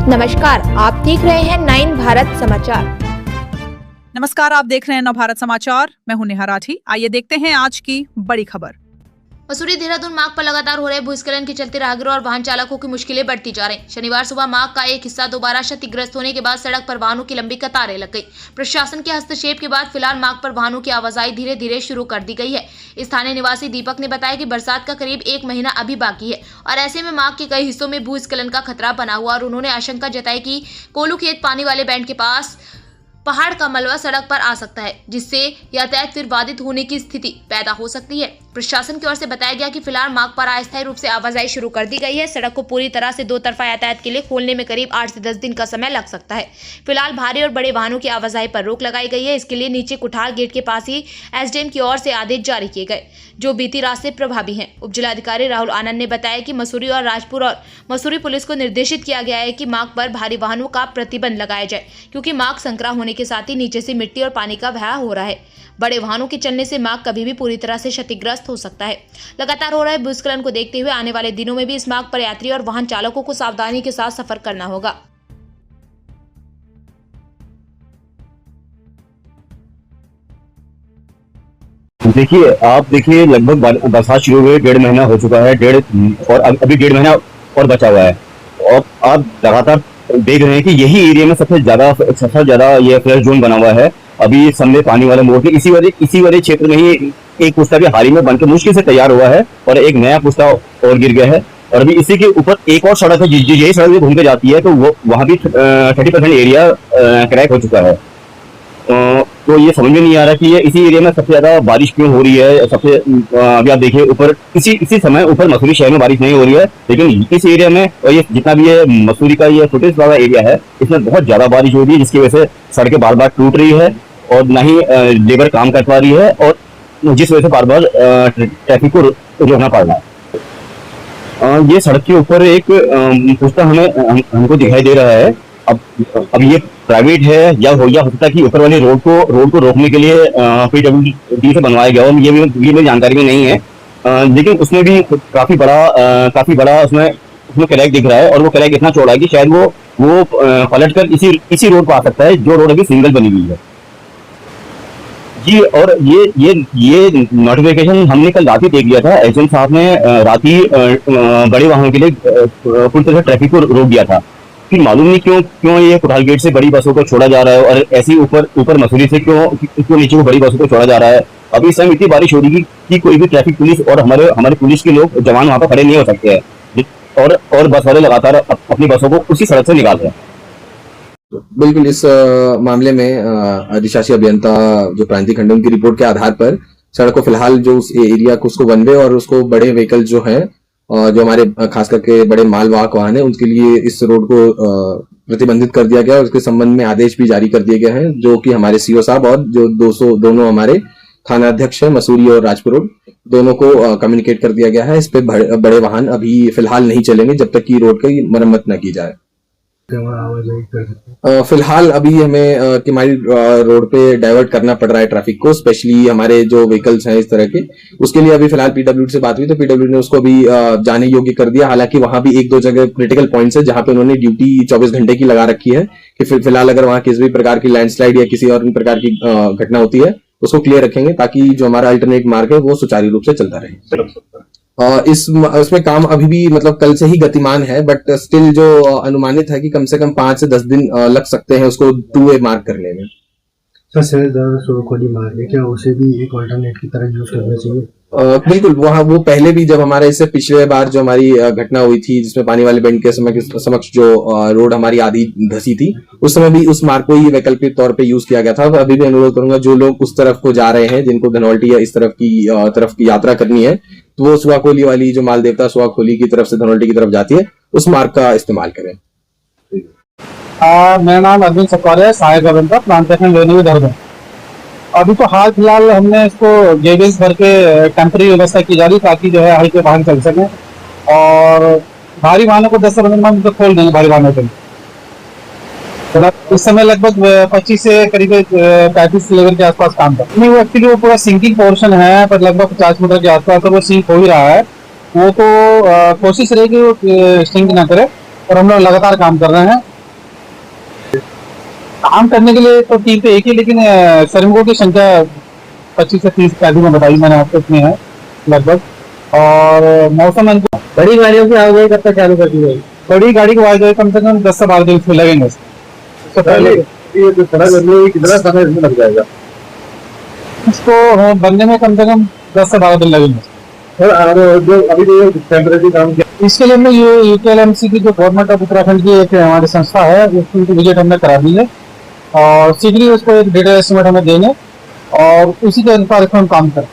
नमस्कार, आप देख रहे हैं 9 भारत समाचार। नमस्कार, आप देख रहे हैं 9 भारत समाचार। मैं हूं नेहा राठी। आइए देखते हैं आज की बड़ी खबर। मसूरी देहरादून मार्ग पर लगातार हो रहे भूस्खलन के चलते राहगीरों और वाहन चालकों की मुश्किलें बढ़ती जा रही। शनिवार सुबह मार्ग का एक हिस्सा दोबारा क्षतिग्रस्त होने के बाद सड़क पर वाहनों की लंबी कतारें लग गई। प्रशासन के हस्तक्षेप के बाद फिलहाल मार्ग पर वाहनों की आवाजाही धीरे धीरे शुरू कर दी गई है। स्थानीय निवासी दीपक ने बताया कि बरसात का करीब 1 महीना अभी बाकी है और ऐसे में मार्ग के कई हिस्सों में भूस्खलन का खतरा बना हुआ और उन्होंने आशंका जताई कि कोलू खेत पानी वाले बैंड के पास पहाड़ का मलबा सड़क पर आ सकता है, जिससे यातायात फिर बाधित होने की स्थिति पैदा हो सकती है। प्रशासन की ओर से बताया गया कि फिलहाल मार्ग पर अस्थायी रूप से आवाजाही शुरू कर दी गई है। सड़क को पूरी तरह से 2 तरफा यातायात के लिए खोलने में करीब 8 से 10 दिन का समय लग सकता है। फिलहाल भारी और बड़े वाहनों की आवाजाही पर रोक लगाई गई है। इसके लिए नीचे कुठार गेट के पास ही एसडीएम की ओर से आदेश जारी किए गए, जो बीती रात से प्रभावी हैं। उप जिलाधिकारी राहुल आनंद ने बताया कि मसूरी और राजपुर और मसूरी पुलिस को निर्देशित किया गया है कि मार्ग पर भारी वाहनों का प्रतिबंध लगाया जाए, क्योंकि मार्ग संकरा होने के साथ ही नीचे से मिट्टी और पानी का बहाव हो रहा है। बड़े वाहनों के चलने से मार्ग कभी भी पूरी तरह से क्षतिग्रस्त हो सकता है। लगातार हो रहे भूस्खलन को देखते हुए आने वाले दिनों में भी इस मार्ग पर यात्री और वाहन चालकों को सावधानी के साथ सफर करना होगा। देखिए, आप देखिए, लगभग बरसात शुरू हुए 1.5 महीना हो चुका है, और अभी 1.5 महीना और बचा हुआ है। और आप लगातार देख रहे हैं कि यही एरिया में सबसे ज्यादा ये फ्लड जोन बना हुआ है। अभी सामने पानी वाले मोड़ के इसी वाले क्षेत्र में ही एक पुस्ता भी हाल ही में बनकर मुश्किल से तैयार हुआ है और एक नया पुस्ता और गिर गया है। और अभी इसी के ऊपर एक और सड़क है, यही सड़क घूम के जाती है, तो वो वहां भी 30% एरिया क्रैक हो चुका है। तो ये समझ में नहीं आ रहा कि ये इसी एरिया में सबसे ज्यादा बारिश क्यों हो रही है। अभी आप देखिए, ऊपर इसी समय ऊपर मसूरी शहर में बारिश नहीं हो रही है, लेकिन इस एरिया में, और ये जितना भी ये मसूरी का ये फुटेज वाला एरिया है, इसमें बहुत ज्यादा बारिश हो रही है, जिसकी वजह से सड़कें बार बार टूट रही है और ना ही लेबर काम कर पा रही है, और जिस वजह से बार बार ट्रैफिक को रोकना पड़ रहा है। ये सड़क के ऊपर एक पुस्ता हमको दिखाई दे रहा है। अब ये प्राइवेट है या हो सकता है कि ऊपर वाले रोड को रोकने के लिए पीडब्ल्यूडी से बनवाया गया हो, ये मेरी जानकारी में नहीं है। लेकिन उसमें भी काफी बड़ा उसमें क्रैक दिख रहा है, और वो क्रैक इतना चौड़ा है कि शायद वो पलट कर इसी रोड पर आ सकता है, जो रोड अभी सिंगल बनी हुई है जी। और ये नोटिफिकेशन हमने कल रात ही देख लिया था। एसडीएम साहब ने रात ही बड़े वाहनों के लिए पूरी तरह ट्रैफिक को रोक दिया था। फिर मालूम नहीं क्यों ये कुठाल गेट से बड़ी बसों को छोड़ा जा रहा है, और ऐसी ऊपर मसूरी से क्यों नीचे को बड़ी बसों को छोड़ा जा रहा है। अभी इस समय इतनी बारिश हो रही है कि कोई भी ट्रैफिक पुलिस और हमारे पुलिस के लोग जवान वहां पर खड़े नहीं हो सकते हैं, और बस वाले लगातार अपनी बसों को उसी सड़क से निकाल रहे हैं। बिल्कुल, इस मामले में अधिशासी अभियंता जो क्रांति खंड, उनकी रिपोर्ट के आधार पर सड़क को फिलहाल जो उस एरिया को उसको वन वे और उसको बड़े व्हीकल जो है, जो हमारे खास करके बड़े मालवाहक वाहन है, उनके लिए इस रोड को प्रतिबंधित कर दिया गया और उसके संबंध में आदेश भी जारी कर दिए गए हैं, जो कि हमारे सीओ साहब और जो दोनों हमारे थाना अध्यक्ष है मसूरी और राजपुर रोड, दोनों को कम्युनिकेट कर दिया गया है। इस पे बड़े वाहन अभी फिलहाल नहीं चलेंगे जब तक कि रोड की मरम्मत न की जाए। फिलहाल अभी हमें किमाड़ी रोड पे डाइवर्ट करना पड़ रहा है ट्रैफिक को, स्पेशली हमारे जो व्हीकल्स हैं इस तरह के। उसके लिए अभी फिलहाल पीडब्ल्यूडी से बात हुई, तो पीडब्ल्यूडी ने उसको भी जाने योग्य कर दिया। हालांकि वहां भी 1-2 जगह क्रिटिकल पॉइंट्स है जहां पे उन्होंने ड्यूटी 24 घंटे की लगा रखी है कि फिलहाल अगर वहां किसी भी प्रकार की लैंडस्लाइड या किसी और प्रकार की घटना होती है उसको क्लियर रखेंगे, ताकि जो हमारा अल्टरनेट मार्ग है वो सुचारू रूप से चलता रहे। इसमें काम अभी भी मतलब कल से ही गतिमान है, बट स्टिल जो अनुमानित है कि कम से कम 5 से 10 दिन लग सकते हैं उसको 2 वे मार्क करने में। सर, खोली मार्ग है क्या, उसे भी एक अल्टरनेट की तरह यूज करना चाहिए? बिल्कुल, वो पहले भी जब हमारे इससे पिछले बार जो हमारी घटना हुई थी, जिसमें पानी वाले बैंड के समक्ष जो रोड हमारी आधी धसी थी, उस समय भी उस मार्ग को ही वैकल्पिक तौर पे यूज किया गया था। अभी भी अनुरोध करूंगा, जो लोग उस तरफ को जा रहे हैं, जिनको धनौल्टी या इस तरफ की यात्रा करनी है, तो वो सुवाखोली वाली जो माल देवता सुवाखोली की तरफ से धनौल्टी की तरफ जाती है, उस मार्ग का इस्तेमाल करें। मेरा नाम अरविंद सतवार है, सहायक अभियंता प्लांटेशन रेवेन्यू दर्द। अभी तो हाल फिलहाल हमने इसको गेजेस भर के टेम्पररी व्यवस्था की जा रही, ताकि जो है हल्के वाहन चल सकें, और भारी वाहनों को 10 से 15 मिनट तक खोल देंगे भारी वाहनों के लिए। इस समय लगभग 25 से करीब 35 लेवल के आसपास काम कर नहीं। वो एक्चुअली वो पूरा सिंकिंग पोर्शन है, पर लगभग 50 मीटर के आसपास तो वो सिंक हो ही रहा है। वो तो कोशिश रहेगी वो सिंक ना करे, और हम लोग लगातार काम कर रहे हैं। काम करने के लिए तो टीम पे एक ही, लेकिन श्रमिकों की संख्या 25 से 30 के आदि में बताई मैंने आपको, इतनी है लगभग। और मौसम अनुकूल बड़ी गाड़ियों की आवाजाही कब तक चालू कर दी जाएगी? बड़ी गाड़ी को आवाजाही कम से कम 10 से 12 दिन इसमें लगेंगे। इससे पहले ये जो खड़ा करने में कितना समय इसमें लग जाएगा? इसको बनने में कम से कम 10 से 12 दिन लगेंगे। और जो अभी जो टेम्परेरी काम किया, इसके लिए हमने यूकेएलएमसी की जो गवर्नमेंट ऑफ उत्तराखंड की एक हमारी संस्था है, उसकी विजिट हमने करा दी है और शीघ्र ही उसको एक डेटा एस्टिमेट हमें देंगे और उसी के अनुसार इसमें हम काम करें।